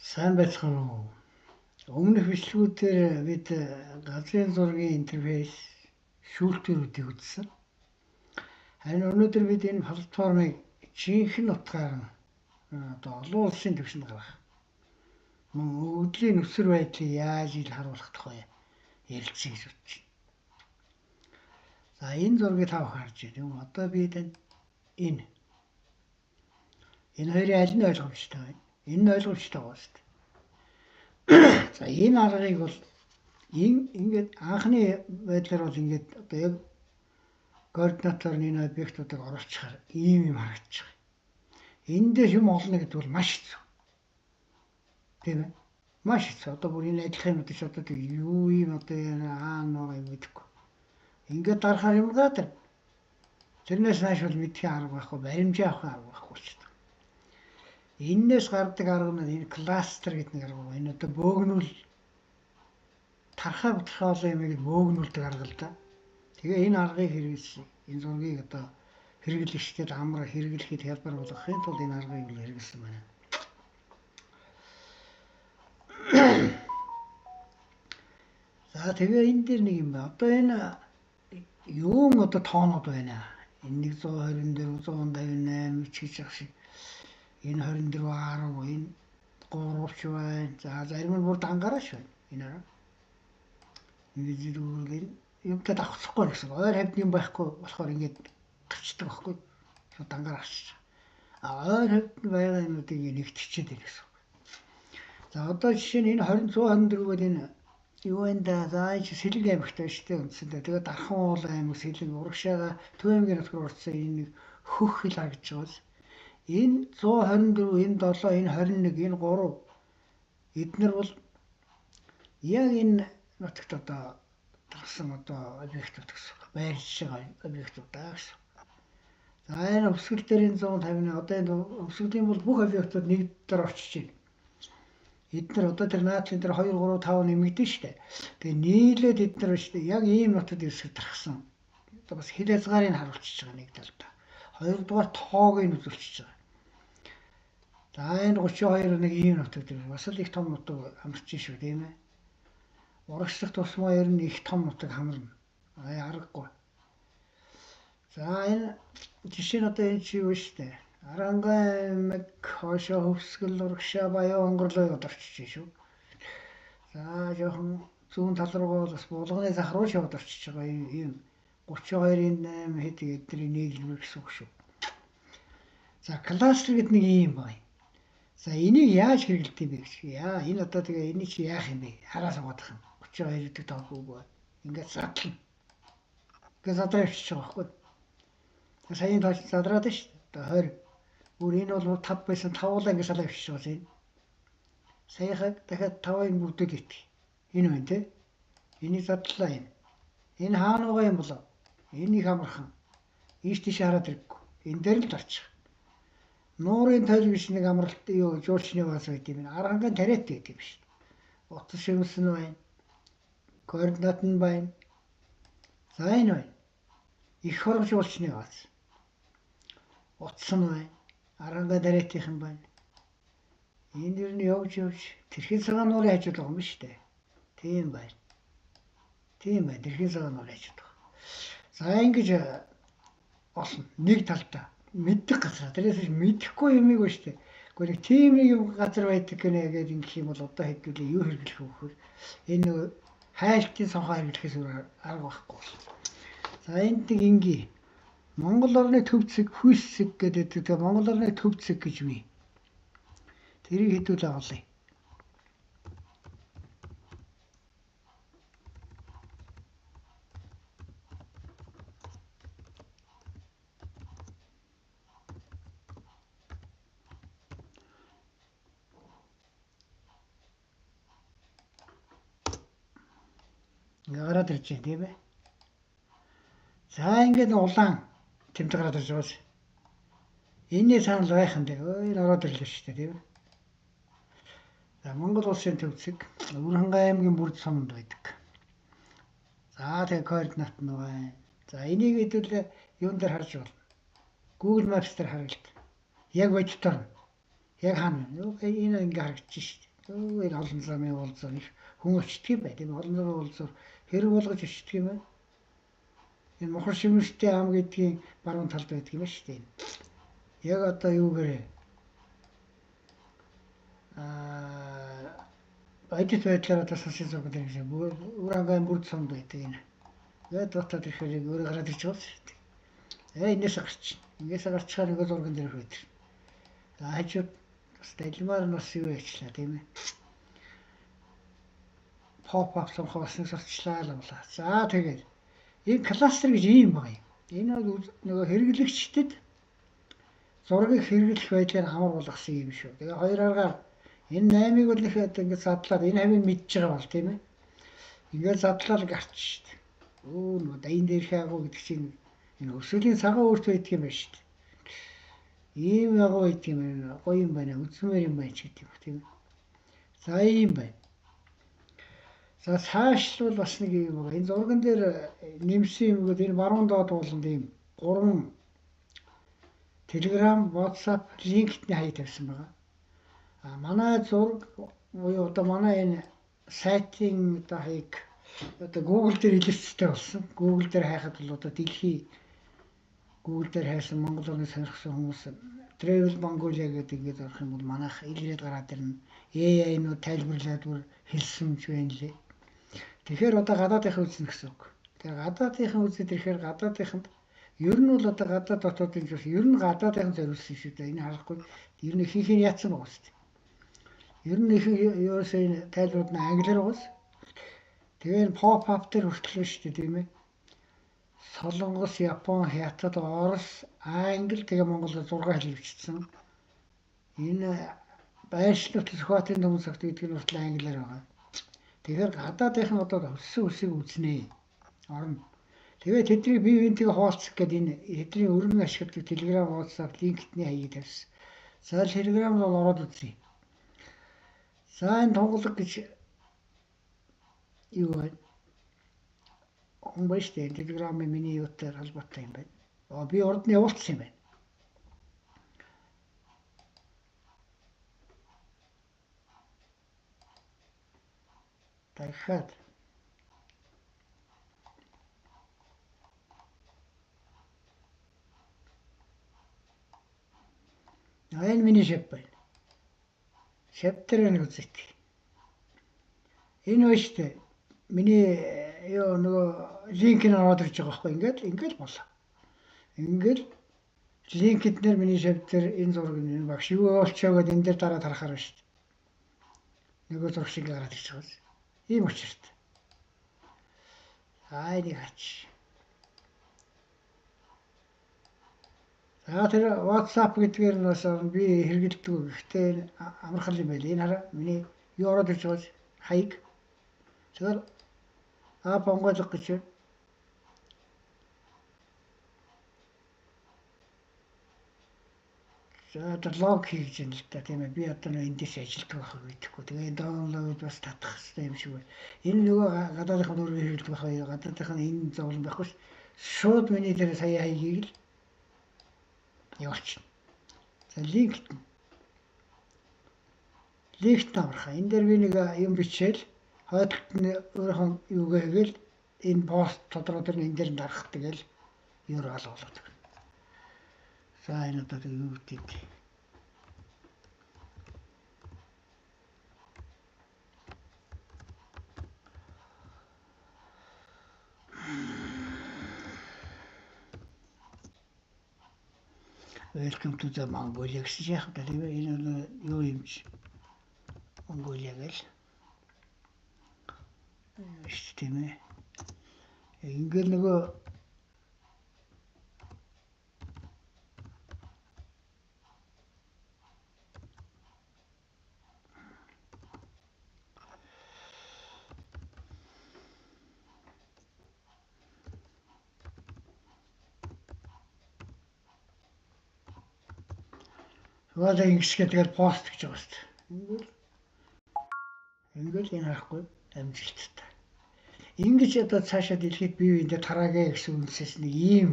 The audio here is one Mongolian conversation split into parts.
Сайн байцгаана уу? Өмнөх бичлэгүүдээр бид газрын зургийн интерфейс шүүлтүүрүүдийг үзсэн. Харин өнөөдөр бид энэ платформыг жинхэнэ утгаар олон улсын түвшинд гаргах. Мөн өвдлийн нөхцөл байдлыг яаж ил харуулах тухай ярилцъя гэж бодож байна. За энэ зургийг та бүхэн харж байна уу? Одоо бид энэ хоёрын аль нь ойлгомжтой вэ? Энэ нь ойлгомжтой байна шүү дээ. За энэ аргыг бол ингээд анхны байдлаар бол ингээд одоо яг координатор энэ объектуудыг оруулчихаар ийм харагдаж байгаа. Энэ дээр юм олно гэдэг бол маш хэцүү. Тийм ээ. Маш хэцүү. Одоо бүр энэ адилхан юм гэж одоо юу юм одоо нөө юм гэдэггүй. Ингээд дарахаар юм гадар. Тэрнээс нааш бол мэдхийн арга байхгүй, баримжаа авах арга байхгүй болчихсон. Эннээс гардаг арга нь энэ кластер гэдэг нэг арга. Энэ одоо бөөгнүүл тархаа бутгахаа юм гээд бөөгнүүлдэг арга л да. Тэгээ энэ аргыг хэрэглэсэн. Энэ зургийг одоо хэрэглэгчдэд амар хэрэглэхэд хялбар болгохын тулд энэ аргыг хэрэглэсэн байна. За тэгээ энэ дээр нэг юм байна. Одоо энэ юун одоо тоонууд байна. Энэ 124, 158 ч гэж ах шиг. Энэ 24 10, энэ 3 ч байна. За зарим нь бүр дангарааш байна. Энэ арга. Ингээд зүрхүүл юмтай давхцахгүй гэсэн. Ойр хавьд юм байхгүй болохоор ингээд гарчдаг байхгүй. Дангараач. Ойр хавьд байгаа юмнуудыг нэгтгэчихэд байна гэсэн. За одоо жишээ нь энэ 124-өөд энэ юу энэ да зааж Сэлэг аймагт байна шүү дээ үндсэндээ. Тэгээ Дархан уул аймаг Сэлэг урагшаага Төв аймгийн нутгаар орсон энэ нэг хөх хил харагдж байгаа. Энэ 124, энэ 7, энэ 21, энэ 3 эднэр бол яг энэ нутагт одоо тарсан одоо объектууд гэсэн. Байрлаж байгаа объектууд даа гэсэн. За энэ өвсгөл дээр энэ 150-ны одоо энэ өвсгөлийн бол бүх объектууд нэг дээр очиж байна. Эднэр одоо тэр наадлын дээр 2, 3, 5 нэмэгдэн штэ. Тэгээ нийлээд эднэр штэ яг ийм нутагт ирсэг тархсан. Одоо бас хил хязгаарыг харуулчихж байгаа нэг талдаа. Хоёрдугаар тоог нь үзүүлчихэж байгаа. За энэ 32 нэг ийм нутагт бас л их том нутаг амарч шүү тийм ээ. Урагшлах тусмаа ер нь их том нутаг хамарна. Аргагүй. За энэ жишээ нь одоо энэ чи юу штэ. Арангаа аймаг хошоо хөвсгөл урагшаа баяа онгорлоо яваад орчиж шүү. За жоохон зүүн тал руугаа бас булганы зах руу яваад орчиж байгаа юм 32-ын 8 хэд эдний нийлбэр гэсэн үг шүү. За кластер гэдэг нэг юм байна. За энийг яаж хэрэглэдэг юм бэ гэж. Яа энэ одоо тэгээ энийг чи яах юм бэ? Хараа суугаадах юм. 32 гэдэг тооггүй. Ингээд задлаа. Ингээд задраа явчихж байгаа байхгүй. Саяын тооч задраад шүү. Одоо 20. Бүр энэ бол 5 байсан 5 улаа ингээд салаа явчихж байгаа юм. Саяхан дахиад 5-ыг бүрдээд ит. Энэ байна те. Энийг задлаа юм. Энэ хаана байгаа юм болоо? Энийг амархан. Ийш тийш хараад ирэггүй. Энэ дээр л тарчих. Нуурын тойл биш нэг амралт юу жуулчны баас байт юм. Арангаан тариат гэдэг юм шүү. Утас шимс нь байна. Координат нь байна. За энэ байна. Их хорог жуулчны баас. Утас нь байна. Арангаан тариатих юм байна. Энэ дэр нь явж тэрхэн цагаан нуурын хажууд байгаа юм шүү дээ. Тийм байна. Тийм байна. Тэрхэн цагаан нуурын хажууд байгаа. За ингэж олно. Нэг талдаа мэддэг газар. Тэрээс мэдэхгүй юм уу шүү дээ. Гэхдээ нэг тийм нэг юм газар байдаг гэнэ гэдэг ингэх юм бол одоо хэдүүлээ юу хэрэглэх вэ гэхээр энэ хайлтын сонхоо хэрэглэхээс арга байхгүй. За энд нэг ингийн Монгол орны төв зэг хүйсэг гэдэг. Тэгээ Монгол орны төв зэг гэж бий. Тэрийг хэдүүлээ олъё. Гараад ирж байна тийм ээ. За ингээд улаан тэмдэг гараад ирж байгаа. Энэний санал байх юм дээ. Энэ ороод ирлээ шүү дээ тийм ээ. За Монгол улсын төвцөг Өвөрхангай аймгийн бүрд суманд байдаг. За тэгээ координат нь байна. За энийг хэдүүлээ юун дээр харж болно. Google Maps дээр харгалт. Яг бодитоор яг хаана вэ? Энэ ингээ харагдаж шít. Энэ олон замын уулзаар их хүн очдөг юм байна. Тийм олон замын уулзаар хэрэг болгож очдөг юм байна. Энэ Мохор Шивнэртэй ам гэдгийн баруун талд байдаг юм шүү дээ. Яг одоо юугээр бодит байдлаар одоо сошиал зураг гэсэн Урангаан бүрд сумд байдаг энэ. Тэгээд дотоод ирэхээр өөрөө гараад ирж байгаа шүү дээ. Энээс гарч. Ингээс гарчхаар нөгөө зурган дээр байдаг. Хажууд бас дэлмаар нас юу яачлаа тийм ээ. Pop-up сонхоос нэг сурчлаа л болоо. За тэгээд энэ кластер гэж ийм байна юм. Энэ бол нөгөө хэрэглэгчдэд зургийг хэрэглэх байдлаар амар болгосон юм шүү. Тэгээ хоёр аргаар энэ 8-ыг бол их одоо ингэ задлаад энэ хавийг мэдж байгаа бол тийм ээ. Ингээд задлал гарч шүү дээ. Нөгөө дайн дээр хаагуу гэдэг чинь энэ өсвөлийн цагаан өөрт байдаг юм байна шүү дээ. Ийм ягуу байдаг юм байна. Гоё юм байна. Үзмээр юм байна ч гэдэг юм тийм ээ. За ийм байна. За цаашлбал бас нэг юм байна. Энэ зурган дээр нэмсэн юм гээд энэ баруун доод ууланд ийм 3 Telegram, WhatsApp линкдний хаяг тавьсан байгаа. Манай зураг буюу одоо манай энэ сайтын одоо хаяг одоо Google дээр илэрцтэй болсон. Google дээр хайхад бол одоо дэлхий Google дээр хайсан Монгол орны сонирхсан хүмүүс Travel Mongolia гэдэг ингээд орох юм бол манайх илрээд гараад ирнэ. AI-нууд тайлбарлаад бүр хэлсэн ч байна лээ. Тэгэхээр одоо гадаадынхаа үзнэ гэсэн үг. Тэгэхээр гадаадынхаа үзэд ирэхээр гадаадынханд ер нь бол одоо гадаад дотоодын зүйлс ер нь гадаадын зориулсан шүү дээ. Энэ харахгүй. Ер нь ихэнх нь яатсан байгаа шүү дээ. Ер нь их ерөөсөө энэ тайлбарууд нь англиар байгаа. Тэгээ pop-up дээр хүртэл шүү дээ тийм ээ. Солонгос, Япон, Хятад, Орос, Англи тэгээ Монголоор 6 хэл бичсэн. Энэ байршлуулт зохиотын төмөн цагт гэдэг нь хүртэл англиар байгаа. Тэгэхээр гадаадынх нь одоо өссөн үсийг үзнэ. Орно. Тэгээ тэдний бие биентэйгээ хуваалцах гэдэг энэ тэдний өргөн ашигладаг Telegram, WhatsApp линкдний хаягийг тавьсан. За Telegram бол ороод үзье. За энэ тунгалаг гэж юу вэ? Он байж тээ Telegram-ын миний юутай холбоотой юм байна. Би урд нь явуулсан юм байна. Дахиад энэ миний шав байна. Шавтар нэг үзэж. Энэ ба штэ. Миний ёо нөгөө линк нь ороод ирж байгаа байхгүй ингээд болоо. Ингээд линкэд нэр миний шавтар энэ зураг нь багш юу олчоо гэдэг энэ дээр дараа тарахаар байна штэ. Нөгөө зураг шиг гараад ирж байгаа. Ийм учиртай. Айны хач. За тэр WhatsApp гэдгээр нь бас би хэрэгэлдэг. Гэхдээ амархан юм байл. Энэ хараа миний юу ороод ирж байгаа хаяг. Тэгэхээр онгойлго гэж байна. За одоо лог хийж юм л та тийм ээ. Би одоо нэг эндээс ажилтдаг байх гэдэггүй. Тэгээ download бас татах хэрэгтэй юм шиг байна. Энэ нөгөө гадаадынх нь өөрөө хэрэглэдэг байх уу? Гадаадынх нь энэ зовлон байхгүй. Шууд миний дээр сая хаягийг л явуулчих. За линкд аврах. Энэ дээр би нэг юм бичээл хойдолд нь өөрөөр юугаа хийгээл энэ пост тодорхой төр энэ дээр дарах тэгэл URL болоод. За энэ одоо юу гэдэг. Welcome to the Mongolia гэсэн яах вэ? Энэ юу юм чи? Mongolia гэл. Тийм ээ. Ингээл нөгөө Вала ингэсгээ тэгэл пост гэж байгаа шүү дээ. Ингээл энэ харахгүй амжилттай. Ингэж одоо цаашаа дэлхийд бие биендээ тараагээ гэсэн үгнээс нэг ийм.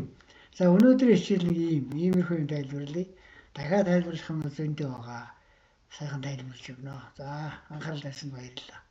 За өнөөдөр хичээл нэг иймэрхүү юм тайлбарлая. Дахиад тайлбарлах юм зөндөө байгаа. сайхан тайлбарлаж өгнө. За анхаарал тавьсан баярлалаа.